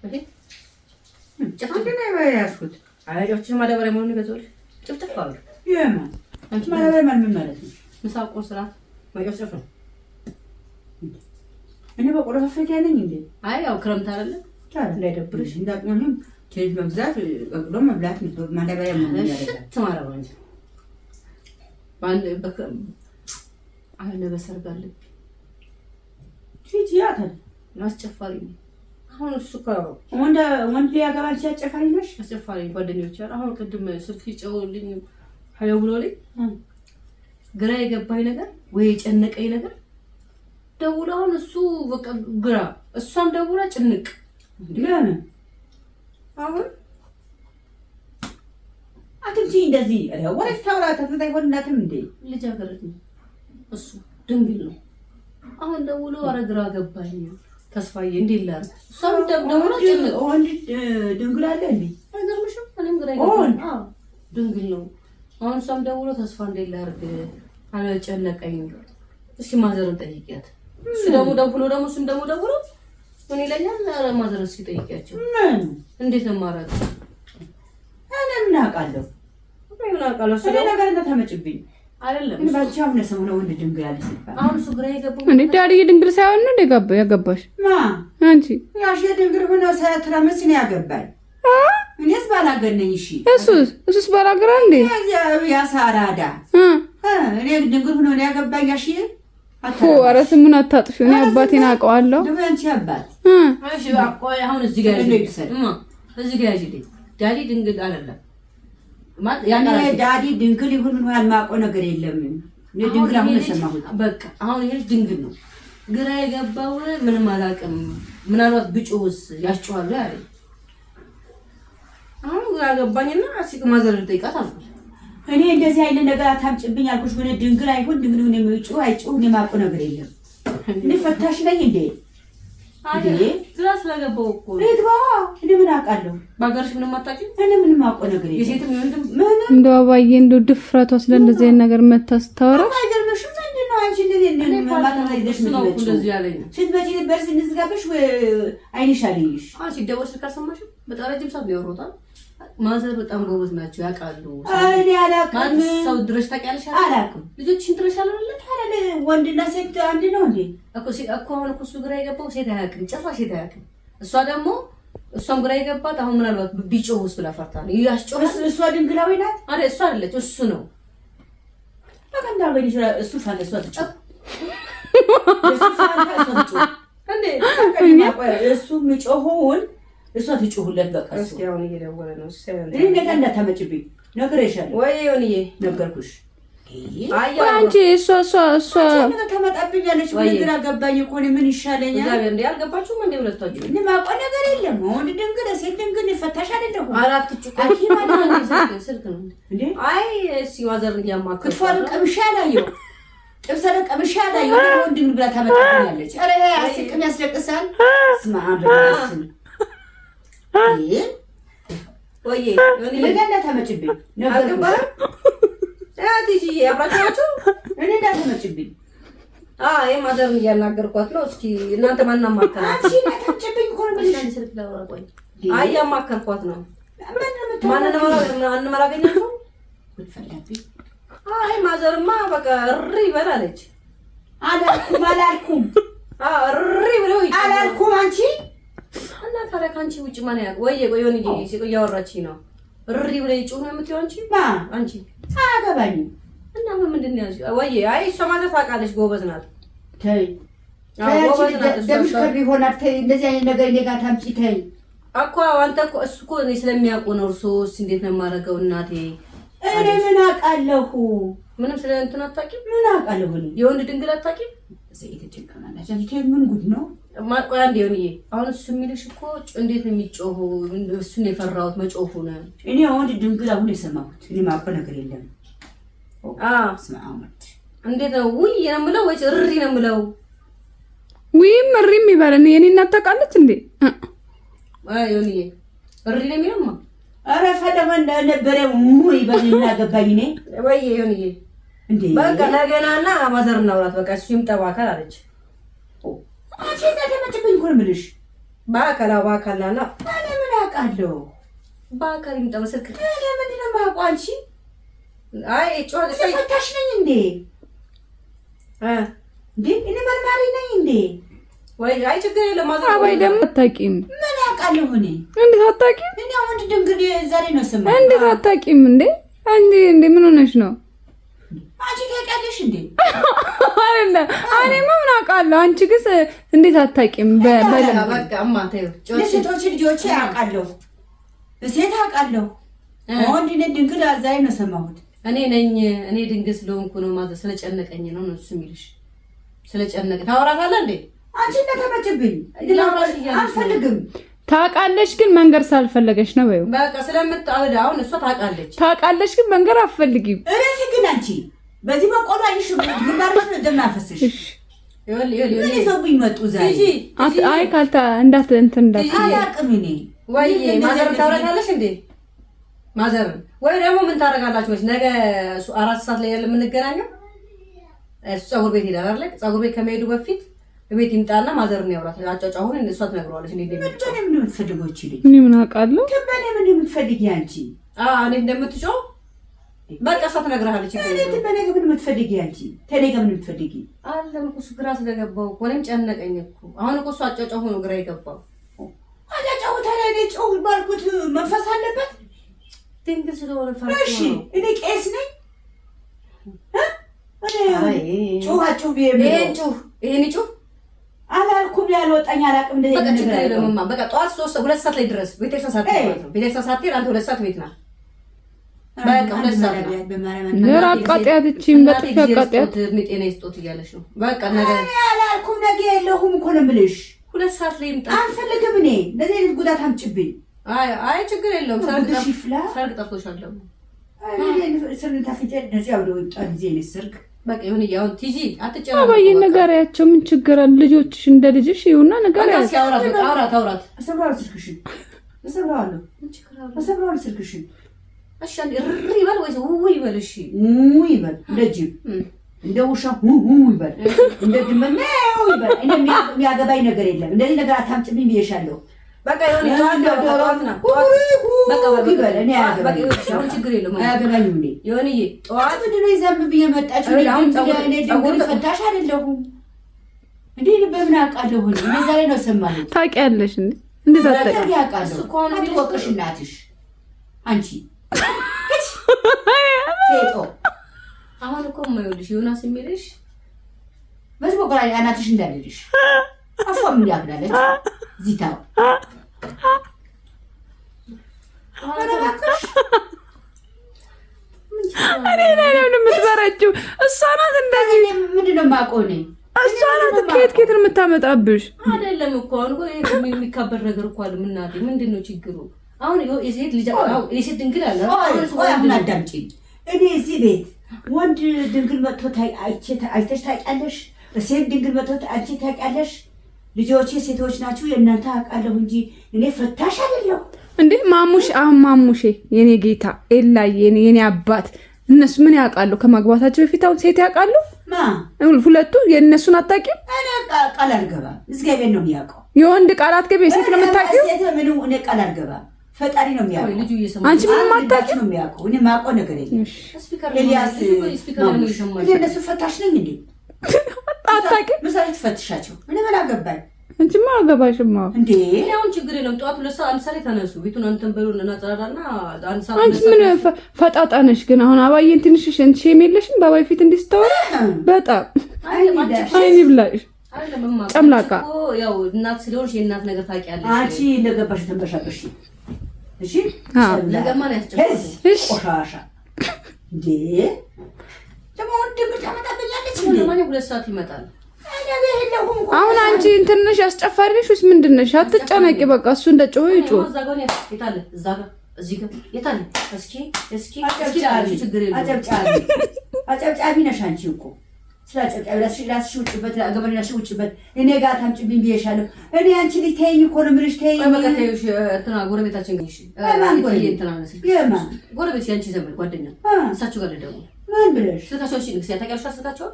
ጭፍጭፍ ነው ያስኩት። አይጆች ማዳበሪያ መሆኑን ይገዛል። ጭፍጭፍ አሉ። የማ አንቺ ማዳበሪያ ምን ማለት ነው? ምሳቁ ስራ ማይጨፍጭፍ ነው። እኔ በቆሎ ፈፍቄ ነኝ እንዴ? አይ ያው ክረምት አይደለ? እንዳይደብርሽ እንዳቅምም ኬጅ መግዛት በቆሎ መብላት ነው። ማዳበሪያ ምን ያደርጋል? ተማረው እንጂ ባንድ በከም አለ በሰርግ አለ ቲቲያታል አስጨፋሪ ነው። አሁን እሱ ወንድ ያገባል ሲያጨፋሪ ነሽ? አስጨፋሪ ጓደኞች አሁን ቅድም ስልክ ይጨውልኝ ሀለው ብሎልኝ ግራ የገባኝ ነገር ወይ የጨነቀኝ ነገር ደውላ አሁን እሱ በቃ ግራ እሷም ደውላ ጭንቅ ለምን አሁን አትንቺ እንደዚህ ወሬ ታውራ ተፈታይ ወንዳትም እንዴ ልጅ አገረድ ነው እሱ ድንግል ነው። አሁን ደውሎ አረ ግራ ገባኝ ተስፋዬ እንዴት ላድርግ? እሷም ደውላ ጭንቅ ወንድ ድንግል አለ እንዴ? አይገርምሽም? እኔም ግራ ገባኝ። አዎ ድንግል ነው። አሁን እሷም ደውሎ ተስፋ እንዴት ላድርግ አለ ጨነቀኝ። እስኪ ማዘርን ጠይቂያት። እሱ ደግሞ ደውሎ ምን ይለኛል? አረ ማዘርን እስኪ ጠይቂያቸው። ምን እንዴት ነው ማራጭ? እኔ ምን አውቃለሁ? እሱ ነገር እንደተመጭብኝ አይደለም። ምን ባልቻው ነው ሰሞኑን ወንድ ድንግል አለ ሲባል አሁን እሱ ግራ የገባው እንዴ ዳዲ ድንግል ሳይሆን ነው እንደ ያገባሽ? አንቺ ያሽ ድንግል ሆኖ ሳያትራመስ ነው ያገባኝ። እኔስ ባላገነኝ እሺ። እሱስ ባላገራ እንዴ ያ ሳራዳ እኔ ድንግል ሆኖ ነው ያገባኝ። ያሽ ኧረ ስሙን አታጥፊው። እኔ አባቴን አውቀዋለሁ። ደምንቺ አባት እሺ አቆይ አሁን እዚህ ጋር ያጂልኝ ዳዲ ድንግል አይደለም ያኔ ዳዲ ድንግል ይሁን ምን ያልማቀው ነገር የለም። እኔ ድንግል አሁን ሰማሁት። በቃ አሁን ይሄ ድንግል ነው። ግራ የገባው ምንም አላውቅም። ምናልባት ብጮህስ ያስጨዋል ያለኝ አሁን ግራ ገባኝና አሲቅ ማዘር ልጠይቃት አልኩት። እኔ እንደዚህ አይነት ነገር አታምጭብኝ አልኩሽ። ምን ድንግል አይሁን ድንግል ነው የሚጮህ አይጮህ እኔ የማውቀው ነገር የለም። እኔ ፈታሽ ነኝ እንዴ? ግራ ስለገባው እኮ እኔ ምን አውቃለሁ? ባገርሽ ምንም አታውቂም? እኔ ምንም አውቀው ነገር የለም። የሴትም ይወንድም እንደው አባዬ እንደው ድፍረቷ ስለእንደዚህ አይነት ነገር መታስተዋራ አይገርምሽም? ምንድን ነው አንቺ እንደዚህ ማታማይደሽ ነው እንደዚህ ያለኝ ስትመጪ በርስ እንዝጋብሽ አይንሽ አለይሽ ሲደወል ስልክ አልሰማሽም? በጣም ረጅም ሰዓት ነው ያወራሁት። ማዘር በጣም ጎበዝ ናቸው ያውቃሉ። እኔ አላውቅም። ሰው ድረሽ ታውቂያለሽ? አላውቅም። ልጆችሽን ድረሽ አላለ ታዲያ ወንድና ሴት አንድ ነው እንዴ? እኮ አሁን እኮ እሱ ግራ የገባው ሴት አያውቅም፣ ጭራሽ ሴት አያውቅም። እሷም ግራ የገባት አሁን ምናልባት ቢጮህስ ብላ ፈርታ ነው ያስጮህስ። እሷ ድንግላዊ ናት አይደል? እሷ አይደለች እሱ ነው። በቀንዳ ወይ እሱ ፋንታ እሷ ትጮህ እሱ የሚጮኸውን እሷ ትጮህለት። በቃ እስኪ አሁን እየደወለ ነው። እኔ ነገ እንዳታመጭብኝ ነግሬሻለሁ። ወይ ዮኒዬ ነገርኩሽ። አንቺ እሷ ነገ ተመጣብኛለች። ግራ ገባኝ እኮ እኔ ምን ይሻለኛል? ዛሬ እንዴ አልገባችሁም እንዴ ሁለታችሁ? እኔ የማውቀው ነገር የለም። ወንድ ድንግል ሴት ድንግል ፈታሽ አይደለም። አራት ጩቃቂ ማለት ስልክ ነው እንዴ? አይ እሺ ማዘር እንዲያማከ ክትፎ ቀምሻ አላየሁ፣ ጥብስ ቀምሻ አላየሁ። ወንድ ድንግል ብላ ታመጣብኛለች። ኧረ አስቅም ያስለቅሳል። ስማ በስም ወይ ዮኒ ለገና ተመጭብኝ ነገር ታዲጂ አባታችሁ እኔ እንዳትመጭብኝ። አይ ማዘርን እያናገርኳት ነው። እስኪ እናንተ ማን አማከራችሁ? አንቺ እንዳትመጭብኝ እኮ ነው ብለሽ ስልክ ላወራ ቆይ። አይ ያማከርኳት ነው። ማን ማላገኛችሁ ብትፈልጊ? አይ ማዘርማ በቃ እሪ በላለች። አላልኩም እሪ ብለው አላልኩም አንቺ እና ታዲያ ከአንቺ ውጭ ማን ያውቅ? ወይ ዮኒ እያወራችኝ ነው። እሪ ብለው ይጮህ ነው የምትይው አንቺ? አንቺ አያገባኝም። እና ምንድን ነው ያልሽው? ወይ አይ እሷ ማዘር ታውቃለች፣ ጎበዝ ናት። ተይ ጎበዝ ናት። ደምሽ ከሪ ሆናት። ተይ እንደዚህ አይነት ነገር እኔ ጋር ታምጪ። ተይ እኮ አንተ እኮ እሱ እኮ እኔ ስለሚያውቁ ነው። እርሶስ እንዴት ነው የማደርገው? እናቴ እኔ ምን አውቃለሁ? ምንም ስለ እንትን አታውቂም? ምን አውቃለሁ? የወንድ ድንግል አታውቂም? ዘይት ተጨቀናለች። አንቺ ምን ጉድ ነው? ማቆያ እንደ ዮኒዬ አሁን እሱ የሚልሽ እኮ እንዴት ነው የሚጮኸው? እሱን የፈራሁት መጮሁ ነው። እኔ ወንድ ድንግል አሁን የሰማሁት እኔ የማውቀው ነገር የለም። ስማአመት እንዴት ነው ውይ ነው የምለው ወይስ እሪ ነው የምለው? ውይም እሪም ይባላል። የኔ እናት ታውቃለች እንዴ? አይ ዮኒዬ እሪ ነው የሚለውማ። ኧረ ፈለገ እንደነበረ ሙይ በልና ገባኝ እኔ ወይ ዮኒዬ እንዴ በቃ ነገናና ማዘር እናውራት። በቃ እሱ ይምጣ ባካል አለች። አንቺ እንደተመጭብኝ እኮ ነው የምልሽ። በአካል ናና እኔ ምን አውቃለሁ? በአካል ይምጣ መስልክ እኔ ምንድን ነው የማውቀው? አንቺ አይ ጮህ ፈታሽ ነኝ እንዴ? እንዴ እኔ መርማሪ ነኝ እንዴ? ወይ አይ ችግር የለም ማዘር አባይ ደግሞ አታውቂም። ምን አውቃለሁ እኔ? እንዴት አታውቂም? እኔ አሁን ድንግል ዛሬ ነው ስማ። እንዴት አታውቂም እንዴ? እንዴ ምን ሆነሽ ነው? አንቺ ታውቂያለሽ እንዴ? አይደለም እኔማ ምን አውቃለሁ። አንቺ ግን እንዴት አታውቂም? በቃ እማታዩ ለሴቶች ልጆች አውቃለሁ፣ ሴት አውቃለሁ። ወንድ ነኝ ድንግል ዛሬ ነው ሰማሁት። እኔ ድንግል ስለሆንኩ ነው ማዘር ስለጨነቀኝ ነው እሱ የሚልሽ። ስለጨነቀ ታወራታለህ እንዴ? አንቺ እንደተመጭብኝ አልፈልግም። ታውቃለች ግን መንገር ሳልፈለገች ነው ወይ? በቃ ስለምታወዳ አሁን እሷ ታውቃለች ግን መንገር አትፈልጊም። እረፊ ግን አንቺ በዚህ በቆሎ አይሽ ግንባርሽ እንደማፈስሽ ምን ይዘውብኝ መጡ ዛሬ? አይ ካልታ እንዳት እንትን እንዳት አላውቅም እኔ ወይ ማዘር ታወራታለሽ እንዴ? ማዘር ወይ ደግሞ ምን ታደርጋላችሁ? ነገ 4 ሰዓት ላይ ያለ የምንገናኘው እሱ ፀጉር ቤት ሄዳል አይደል? ፀጉር ቤት ከመሄዱ በፊት ቤት ይምጣና ማዘርን ያወራት አጫጫሁን እሷ ትነግረዋለች። እንዴ ምን የምትፈልገው እቺ ልጅ? እኔ ምን አውቃለሁ? ከበኔ ምን የምትፈልጊ አንቺ? እኔ እንደምትጮህ በቃ እሷ ትነግረሃለች። እኔ ከበኔ ምን የምትፈልጊ አንቺ? ተኔ ምን የምትፈልጊ? አለም እኮ ግራ ስለገባው እኮ እኔም ጨነቀኝ እኮ። አሁን እኮ እሷ አጫጫሁ ነው ግራ የገባው። አጫጫሁ ታዲያ እኔ ጮህ ባልኩት መንፈስ አለበት ድንግል ስለሆነ ፈርቶ እሺ እኔ ቄስ ነኝ። ጮኻችሁ ይሄን ጩህ አላልኩም። ያልወጣኝ አላውቅም። በቃ ጠዋት 2 ሰዓት ላይ ድረስ ቤተክርስቲያን ሳትሄድ አንተ 2 ሰዓት ቤት ናት። በቃ 2 ሰዓት ነር አቃጥያት እቺን በጥፊ አቃጥያት ጤና ይስጦት እያለች ነው። በቃ ነገ አላልኩም። ነገ የለሁም እኮ ነው የምልሽ። 2 ሰዓት ላይ ይምጣ። አልፈልግም እኔ እንደዚህ አይነት ጉዳት አምጭብኝ። አይ ችግር የለውም። ሰርግ ጠፍቶሻል ደግሞ በቃ ይሁን። ያው ቲጂ አትጨናነቂ። አባዬ ንገሪያቸው። ምን ችግር አለ? ልጆችሽ እንደ ልጅሽ ይሁንና ንገሪያቸው። አውራት አሰብራለሁ ስልክሽን አሰብራለሁ ስልክሽን። እሺ እሪ ይበል ወይስ ውይ ይበል? እሺ ውይ ይበል። እንደ ጅብ እንደ ውሻ ውይ ይበል። እንደ ድመት ነው ይበል። እኔ የሚያገባኝ ነገር የለም። እንደዚህ ነገር አታምጭብኝ ብዬሻለሁ። በቃ ይሁን። ጠዋት ነው በቃ ይበል። እኔ አያገባኝም። ችግር የለውም። አያገባኝም። እኔ ይሁንዬ ጠዋት ምንድን ነው ይዘምብኝ የመጣችው? እኔ ድንግል ፈታሽ አይደለሁም እንዴ? በምን አውቃለሁ? እኔ ዛሬ ነው ሰማሁት። ታውቂያለሽ እንዴ? እንዴት አታውቂም? አውቃለሁ። አትወቅሽ እናትሽ አንቺ ሴቶ። አሁን እኮ የማይወድሽ ዮናስ የሚልሽ በዚህ በቆላ እናትሽ እንዳለልሽ አፏም ያግዳለች ዚታው እኔ ላይ ነው የምትበረችው። እሷ ናት እንደዚህ። ምንድን ነው የማውቀው እኔ? እሷ ናት ከየት ነው የምታመጣብሽ? አይደለም እኮ አሁን እኮ የሚካበር ነገር እኮ አለ። ምናምን ምንድን ነው ችግሩ? አሁን የሴት ልጅ የሴት ድንግል አለ። አሁን አዳምጪኝ። እኔ እዚህ ቤት ወንድ ድንግል መጥቶ አይተሽ ታውቂያለሽ? ሴት ድንግል መጥቶ አንቺ ታውቂያለሽ? ልጆቼ ሴቶች ናችሁ። የእናንተ አውቃለሁ እንጂ እኔ ፈታሽ አይደለሁ እንዴ። ማሙሽ አሁን ማሙሼ የኔ ጌታ ኤላዬ የኔ አባት እነሱ ምን ያውቃሉ? ከማግባታቸው በፊት አሁን ሴት ያውቃሉ? ሁለቱ የእነሱን አታውቂም? እኔ ቃል አልገባም። እግዚአብሔር ነው የሚያውቀው። የወንድ ቃል አትገቢ፣ የሴት ነው የምታውቂው? እኔ ቃል አልገባም። ፈጣሪ ነው የሚያውቀው። አንቺ ምን ማታውቂው ነው የሚያውቀው። እኔ የማውቀው ነገር የለም። ኤልያስ እነሱ ፈታሽ ነኝ እንዴ? አታውቂም? ምሳሌ ትፈትሻቸው። እኔ ምን አገባኝ? አንቺማ አገባሽማ እንዴ? አሁን ችግር የለም። ጠዋት 2 ሰዓት አንድ ሰዓት ተነሱ። ቤቱን አንተን በሉን እና ጸዳዳና አንድ ሰዓት አንቺ ምን ፈጣጣ ነሽ ግን? አሁን አባዬን ትንሽሽ እንት ሼም የለሽም? ባባይ ፊት እንዲስተዋል በጣም አይኔ ብላሽ ጨምላቃ። ያው እናት ስለሆንሽ የእናት ነገር ታውቂያለሽ። አንቺ እንደገባሽ ተንበሻበሽ። እሺ ለገማን ያስጨርሽ። እሺ ቆሻሻ እንዴ ደግሞ ወንድም ታመጣብኛለች። ለማንኛውም 2 ሰዓት ይመጣል። አሁን አንቺ እንትንሽ አስጨፋሪሽ ወይስ ምንድነሽ? አትጨናቂ በቃ እሱ እንደጮኸ ይጮህ። አጨብጫቢ ነሽ አንቺ እኮ ስላጨብጫቢ ራስሽ ውጭበት ገበሬናሽ ውጭበት እኔ ጋር ታምጭብኝ ብዬሻለሁ። እኔ አንቺ ልጅ ተይኝ እኮ ነው የምልሽ። ተይኝ በቃ ተይሽ። እንትና ጎረቤታችን ግን እሺ ጎረቤት ያንቺ ዘመድ ጓደኛ እሳቸው ጋር ደግሞ ምን ብለሽ ስልካቸው እሺ ንክስ ያታውቂያለሽ? ስልካቸው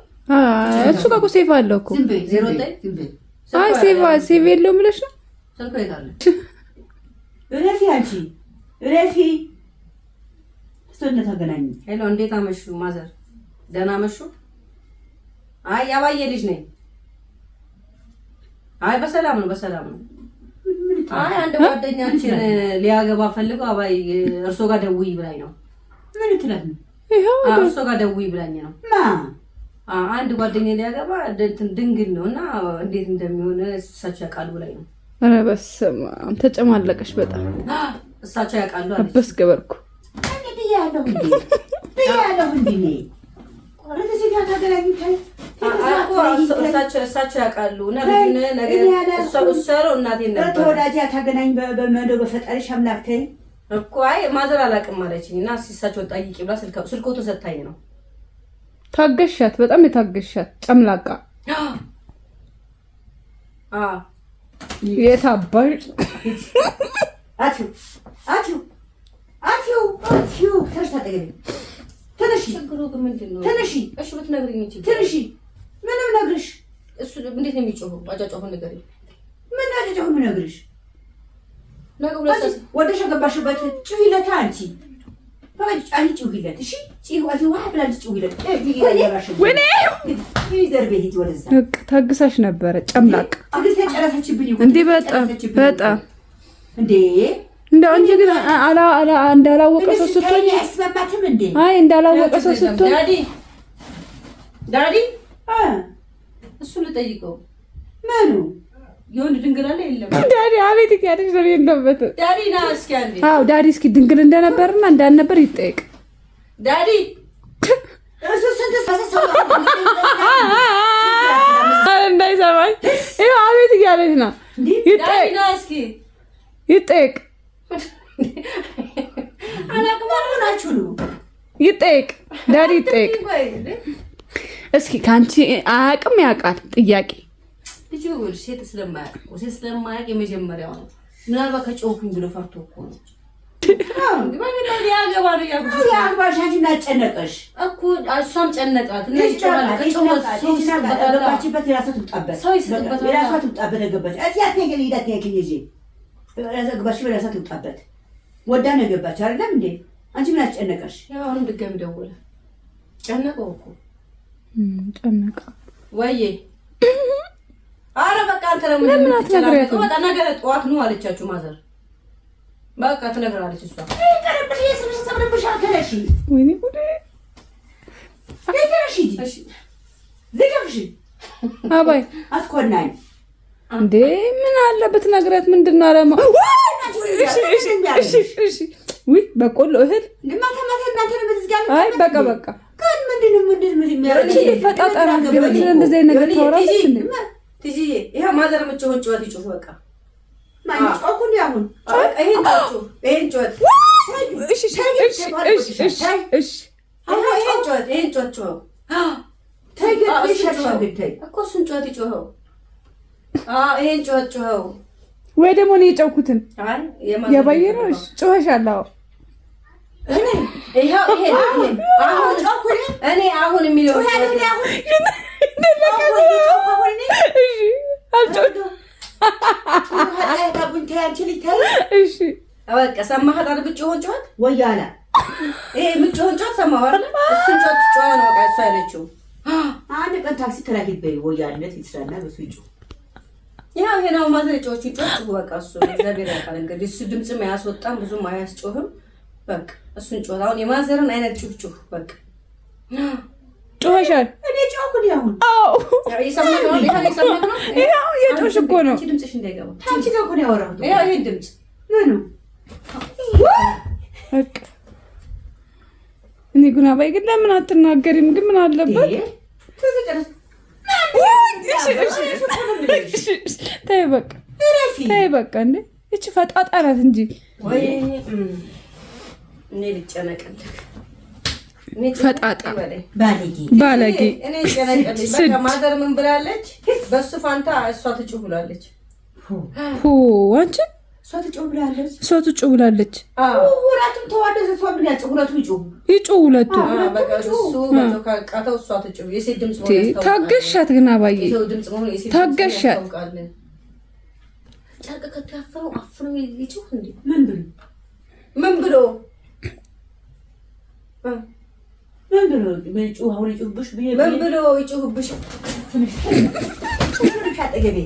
እሱ ጋር እኮ ሴቭ አለው እኮ። ዝም በይ 09 አይ ሴቭ የለውም ብለሽ ነው ስልኩ ይታለች። እረፊ አንቺ እረፊ። እሱን ተገናኙ። ሄሎ እንዴት አመሹ ማዘር? ደህና አመሹ? አይ ያባዬ ልጅ ነኝ። አይ በሰላም ነው በሰላም ነው። አይ አንድ ጓደኛችን ሊያገባ ፈልገው አባይ እርሶ ጋር ደውይ ብላኝ ነው። ምን ትላት ነው? እርሶ ጋር ደውይ ብላኝ ነው። አንድ ጓደኛ ሊያገባ ድንግል ነው እና እንዴት እንደሚሆን እሳቸው ያውቃሉ ብላኝ ነው። ኧረ በስመ አብ ተጨማለቀሽ በጣም። እሳቸው ያውቃሉ አለች። አበስ ገበርኩ እንግዲህ ያለው እንዴ እሳቸው ያውቃሉ እና ነገር እናቴን ነበር ተወዳጅ ታገናኝ በፈጣሪሽ አምላክ ተይ እኮ። አይ ማዘር አላውቅም አለችኝ እና እሳቸውን ጠይቂ ብላ ስልኮ ተሰጣኝ ነው። ታገሻት፣ በጣም የታገሻት ጨምላቃ። የታባሽ አትዩ ተነሺ። ችግሩ ግን ምንድን ነው? ተነሺ። እሺ ብትነግሪኝ እንጂ ተነሺ። ምንም ነግርሽ። እሱ እንዴት ነው የሚጮኸው? አጫጫሁ ነገር ምን አጫጫሁ ምን ነግርሽ? ነገሩ ወደሽ ገባሽበት ጭሂለታ አንቺ ባጭ ጭሂለት። እሺ ጭሂዋዚ ዋህ ብላንቺ ጭሂለት ወኔ ይዘርበሂት ወደዛ ታግሳሽ ነበረ ጨምላቅ። ታግሳ ጨረሰችብኝ እንዴ በጣም እንዴ እንደው አንቺ ግን እንዳላወቀ ሰው ስትሆን አይስማማትም እንዴ? አይ እንዳላወቀ ሰው ስትሆን ዳዲ እሱ ልጠይቀው። ምኑ የወንድ ድንግል አለ የለም? ዳዲ አቤት ያለሽ ነው እንደበት ዳዲ ና እስኪ አንዴ። አዎ ዳዲ እስኪ ድንግል እንደነበርና እንዳልነበር ይጠይቅ ዳዲ። እሱ ስንት ሰው እንዳይሰማኝ ይኸው አቤት እያለች ነው። ዳዲ ና እስኪ ይጠይቅ። አላቅማር ሆናችሁ ነው። ይጠይቅ ዳዲ ይጠይቅ እስኪ። ከአንቺ አያውቅም ያውቃል? ጥያቄ ልጅ ወል ሴት ስለማያውቅ የመጀመሪያው ነው። ምናልባት ከጮኩኝ ብሎ ፈርቶ እኮ ነው። ያግባሻችን አጨነቀሽ እኮ እሷም ጨነቃት። ገባችበት የራሷ ትምጣበት ገባች። ገባሽ በራሷ ትምጣበት ወዳ ነው የገባች አይደለም እንዴ? አንቺ ምን አስጨነቀሽ? ያው አሁን ድጋሚ ደወለ። ጨነቀው እኮ ጨነቀ ወይዬ። ኧረ በቃ አንተ ነው ምን ትጨናነቀው? በቃ ነገ ጠዋት ነው አለቻችሁ ማዘር። በቃ ትነግራለች እሷ። ቀረብሽ የስምሽ ሰብረብሽ አከለሽ ወይኔ ጉዴ። ለተረሽ እሺ ዝገብሽ አባይ አስኮናኝ እንዴ ምን አለበት ነግረት? ምንድነው አለማ? እሺ ወይ በቆሎ እህል ለማታ እናንተ ነው በዝጋለ። አይ በቃ ግን ምንድነው የሚያረግ ፈጣጣራ ግብት እንደዚህ ነገር ታወራለች እንዴ? ትጂ ይሄ ማዘር መጮህ ጮት ይጮህ በቃ ማን ጮኩን ያሁን ይሄን ጮት እሺ ይሄን ጮት ጮህ ታይገሽ እኮ እሱን ጮት ይጮኸው። ይሄን ጮኸው ወይ ደግሞ ነው የጨውኩትን የባየሮሽ ጮኸሻለሁ። አሁን የሚለው በቃ ሰማኸት አይደል? ብጮህን ጮኸት ወያላ ይሄ የምጮህን ጮኸት ሰማኸው አይደል? እሱን ጮኸት ጮኸ ነው በቃ እሷ ያለችው። አንድ ቀን ታክሲ ተላኪት በይ ወያለት ይስራና በሱ ይጮህ። ያው ይሄ ነው ማዘርጫዎች ይጮህ በቃ እሱ እግዚአብሔር ያውቃል። እንግዲህ እሱ ድምጽም አያስወጣም ብዙም አያስጮህም። በቃ እሱን ጮህ። አሁን የማዘርን አይነት ጩህ በቃ ጮኸሻል። እኔ ጮህኩኝ አሁን። አዎ የሰማኸው ነው ይሄው የጮሽ እኮ ነው። አንቺ ድምጽሽ እንዳይገባ ታንቺ ጋር እኮ ነው ያወራሁት። ያው ይሄ ድምጽ ምኑ በቃ እኔ ጉና ባይ ግን ለምን አትናገሪም? ግን ምን አለበት? ተይ በቃ ተይ በቃ። እንዴ እቺ ፈጣጣ ናት እንጂ ወይ እኔ ልጨነቅልህ። ፈጣጣ ባለጌ እኔ ልጨነቅልህ። በቃ ማዘር ምን ብላለች? በሱ ፋንታ እሷ ትጩህ ብላለች። አንቺ እሷ ትጩህ ብላለች። እሷ ትጩህ ብላለች። ሁለቱም ተዋደሰ። እሷ ምን ያጭ ሁለቱ ይጩህ ሁለቱ በቃ እሱ በቃ ካታው እሷ ትጩህ። የሴት ድምጽ ነው። ታገሻት ግን አባዬ የሰው ድምጽ ነው። የሴት ታገሻት። ጨርቅ ከቶ ያፈነው አፍኖ ይጮህ እንዴ? ምን ብሎ ምን ብሎ ይጮህብሽ? ምን ብሎ ይጮህብሽ? ትንሽ አጠገቤ